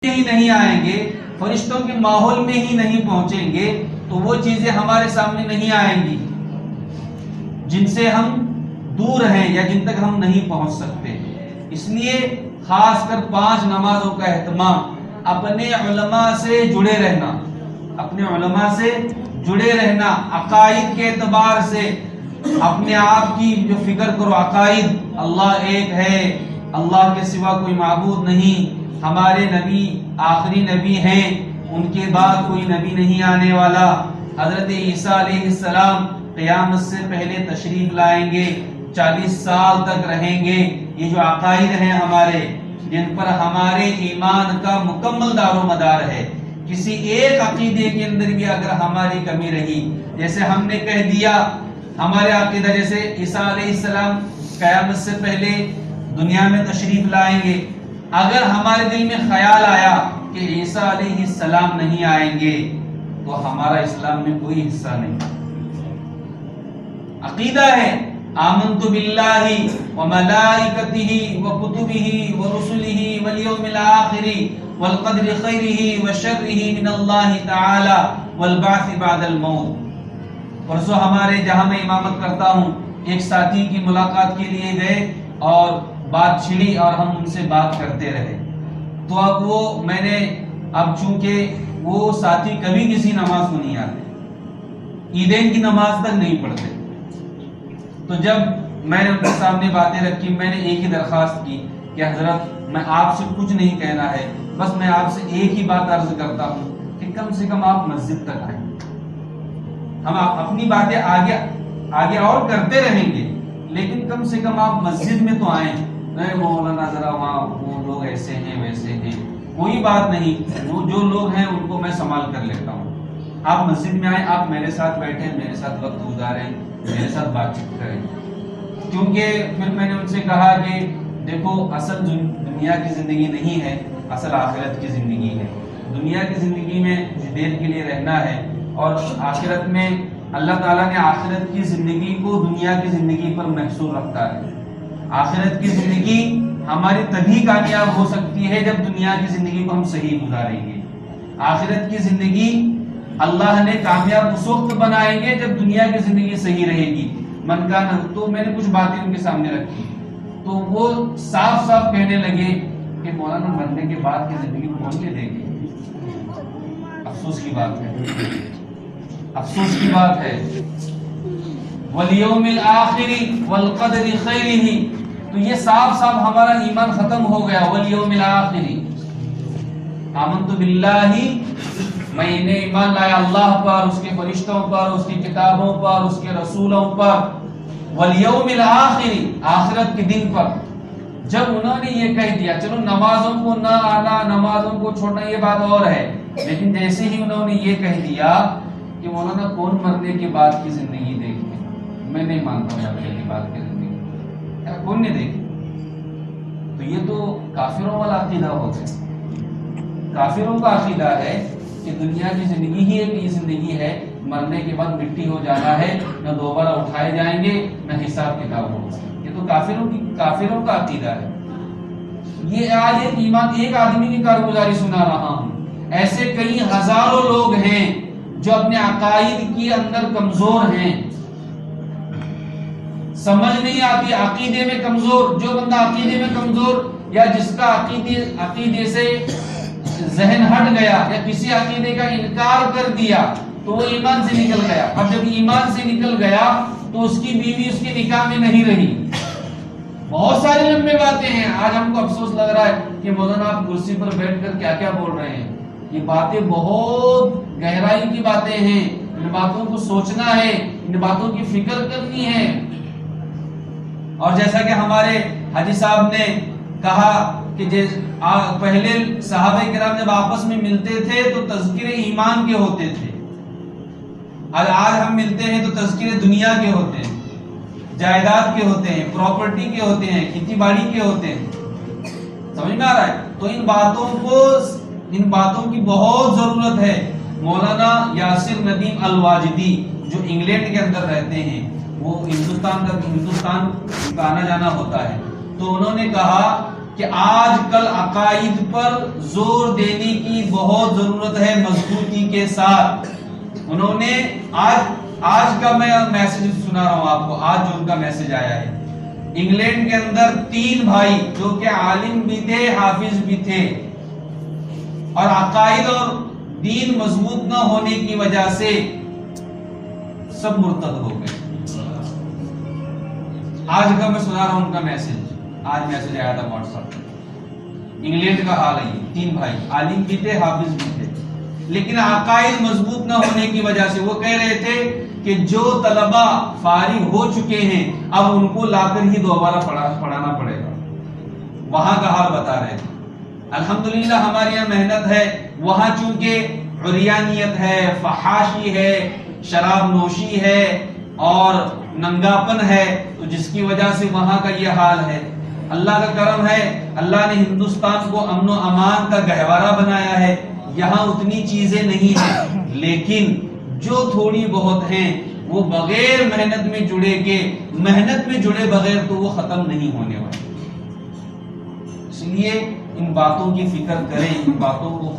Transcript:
ہی نہیں آئیں گے، فرشتوں کے ماحول میں ہی نہیں پہنچیں گے تو وہ چیزیں ہمارے سامنے نہیں آئیں گی جن سے ہم دور ہیں یا جن تک ہم نہیں پہنچ سکتے۔ اس لیے خاص کر 5 نمازوں کا اہتمام، اپنے علماء سے جڑے رہنا، اپنے علماء سے جڑے رہنا، عقائد کے اعتبار سے اپنے آپ کی جو فکر کرو، عقائد اللہ ایک ہے، اللہ کے سوا کوئی معبود نہیں، ہمارے نبی آخری نبی ہیں، ان کے بعد کوئی نبی نہیں آنے والا، حضرت عیسیٰ علیہ السلام قیامت سے پہلے تشریف لائیں گے، 40 سال تک رہیں گے۔ یہ جو عقائد ہیں ہمارے، جن پر ہمارے ایمان کا مکمل دار و مدار ہے، کسی ایک عقیدے کے اندر بھی اگر ہماری کمی رہی، جیسے ہم نے کہہ دیا ہمارے عقیدہ جیسے عیسیٰ علیہ السلام قیامت سے پہلے دنیا میں تشریف لائیں گے، اگر ہمارے دل میں خیال آیا کہ عیسیٰ علیہ السلام نہیں آئیں گے تو ہمارا اسلام میں کوئی حصہ نہیں۔ عقیدہ ہے آمنت باللہ وملائکتہ وکتبہ ورسلہ والیوم الآخر والقدر خیرہ وشرہ من اللہ تعالی والبعث بعد الموت۔ پرسوں ہمارے جہاں میں امامت کرتا ہوں، ایک ساتھی کی ملاقات کے لیے گئے اور بات چھڑی اور ہم ان سے بات کرتے رہے، تو اب وہ میں نے اب چونکہ وہ ساتھی کبھی کسی نماز کو نہیں آتے، عیدین کی نماز تک نہیں پڑھتے، تو جب میں نے ان کے سامنے باتیں رکھی، میں نے ایک ہی درخواست کی کہ حضرت میں آپ سے کچھ نہیں کہنا ہے، بس میں آپ سے ایک ہی بات عرض کرتا ہوں کہ کم سے کم آپ مسجد تک آئیں، ہم اپنی باتیں آگے اور کرتے رہیں گے لیکن کم سے کم آپ مسجد میں تو آئیں۔ نہیں مولانا ذرا وہاں وہ لوگ ایسے ہیں ویسے ہیں، کوئی بات نہیں، وہ جو لوگ ہیں ان کو میں سنبھال کر لیتا ہوں، آپ مسجد میں آئیں، آپ میرے ساتھ بیٹھیں، میرے ساتھ وقت گزاریں، میرے ساتھ بات چیت کریں۔ کیونکہ پھر میں نے ان سے کہا کہ دیکھو اصل دنیا کی زندگی نہیں ہے، اصل آخرت کی زندگی ہے۔ دنیا کی زندگی میں کچھ دیر کے لیے رہنا ہے، اور آخرت میں اللہ تعالیٰ نے آخرت کی زندگی کو دنیا کی زندگی پر محصور رکھتا ہے۔ آخرت کی زندگی ہماری تبھی کامیاب ہو سکتی ہے جب دنیا کی زندگی کو ہم صحیح گزاریں گے۔ آخرت کی زندگی اللہ نے کامیاب اس وقت بنائیں گے جب دنیا کی زندگی صحیح رہے گی۔ من کا تو میں نے کچھ باتیں ان کے سامنے رکھی تو وہ صاف صاف کہنے لگے کہ مولانا مرنے کے بعد کی زندگی کون لے دے گی؟ افسوس کی بات ہے، افسوس کی بات ہے۔ والیوم الآخر والقدر خیرہ، تو یہ صاف صاف ہمارا ایمان ختم ہو گیا۔ والیوم الآخر، آمنت باللہ، میں نے ایمان لایا اللہ پر، اس کے فرشتوں پر، اس کی کتابوں پر، اس کے رسولوں پر۔ والیوم الآخر، آخرت کے دن پر۔ جب انہوں نے یہ کہہ دیا، چلو نمازوں کو نہ آنا، نمازوں کو چھوڑنا یہ بات اور ہے، لیکن جیسے ہی انہوں نے یہ کہہ دیا کہ مولانا کون مرنے کے بعد کی زندگی دیکھے، میں نہیں مانتا ہوں مرنے کے بعد کی زندگی کون نے دیکھی، تو یہ تو کافروں والا عقیدہ ہو گیا۔ کافروں کا عقیدہ ہے کہ دنیا کی زندگی ہی ایک زندگی ہے، مرنے کے بعد مٹی ہو جانا ہے، نہ دوبارہ اٹھائے جائیں گے نہ حساب کتاب ہوگا۔ یہ تو کافروں کا عقیدہ ہے۔ یہ آج ایک آدمی کی کارگزاری سنا رہا ہوں، ایسے کئی ہزاروں لوگ ہیں جو اپنے عقائد کے اندر کمزور ہیں، سمجھ نہیں آتی، عقیدے میں کمزور۔ جو بندہ عقیدے میں کمزور یا جس کا عقیدے سے ذہن ہٹ گیا یا کسی عقیدے کا انکار کر دیا تو وہ ایمان سے نکل گیا۔ اب جب ایمان سے نکل گیا تو اس کی بیوی اس کے نکاح میں نہیں رہی۔ بہت ساری لمبی باتیں ہیں، آج ہم کو افسوس لگ رہا ہے کہ مولانا آپ کرسی پر بیٹھ کر کیا کیا بول رہے ہیں۔ یہ باتیں بہت گہرائی کی باتیں ہیں، ان باتوں کو سوچنا ہے، ان باتوں کی فکر کرنی ہے۔ اور جیسا کہ ہمارے حاجی صاحب نے کہا کہ پہلے صحابہ کرام جب آپس میں ملتے تھے تو تذکرے ایمان کے ہوتے تھے، اور آج ہم ملتے ہیں تو تذکرے دنیا کے ہوتے ہیں، جائیداد کے ہوتے ہیں، پراپرٹی کے ہوتے ہیں، کھیتی باڑی کے ہوتے ہیں۔ سمجھ میں آ رہا ہے؟ تو ان باتوں کی بہت ضرورت ہے۔ مولانا یاسر ندیم الواجدی جو انگلینڈ کے اندر رہتے ہیں، وہ ہندوستان کا آنا جانا ہوتا ہے، تو انہوں نے کہا کہ آج کل عقائد پر زور دینے کی بہت ضرورت ہے مضبوطی کے ساتھ. انہوں نے آج کا میں میسج سنا رہا ہوں آپ کو، آج جو ان کا میسج آیا ہے. انگلینڈ کے اندر 3 بھائی جو کہ عالم بھی تھے، حافظ بھی تھے، اور عقائد اور دین مضبوط نہ ہونے کی وجہ سے سب مرتد ہو گئے. آج کا میں سنا رہا ہوں ان کا میسج، آج میسج آیا تھا واٹس ایپ پر. انگلینڈ کا حال ہے یہ، 3 بھائی عالم بھی تھے، حافظ بھی تھے، لیکن عقائد مضبوط نہ ہونے کی وجہ سے وہ کہہ رہے تھے کہ جو طلبہ فارغ ہو چکے ہیں اب ان کو لا کر ہی دوبارہ پڑھانا پڑے گا. وہاں کا حال بتا رہے تھے. الحمدللہ ہمارے یہاں محنت ہے، وہاں چونکہ عریانیت ہے، فحاشی ہے، شراب نوشی ہے اور ننگاپن ہے، تو جس کی وجہ سے وہاں کا یہ حال ہے. اللہ کا کرم ہے، اللہ نے ہندوستان کو امن و امان کا گہوارہ بنایا ہے. یہاں اتنی چیزیں نہیں ہیں، لیکن جو تھوڑی بہت ہیں وہ بغیر محنت میں جڑے بغیر تو وہ ختم نہیں ہونے والے. اس لیے ان باتوں کی فکر کریں، ان باتوں کو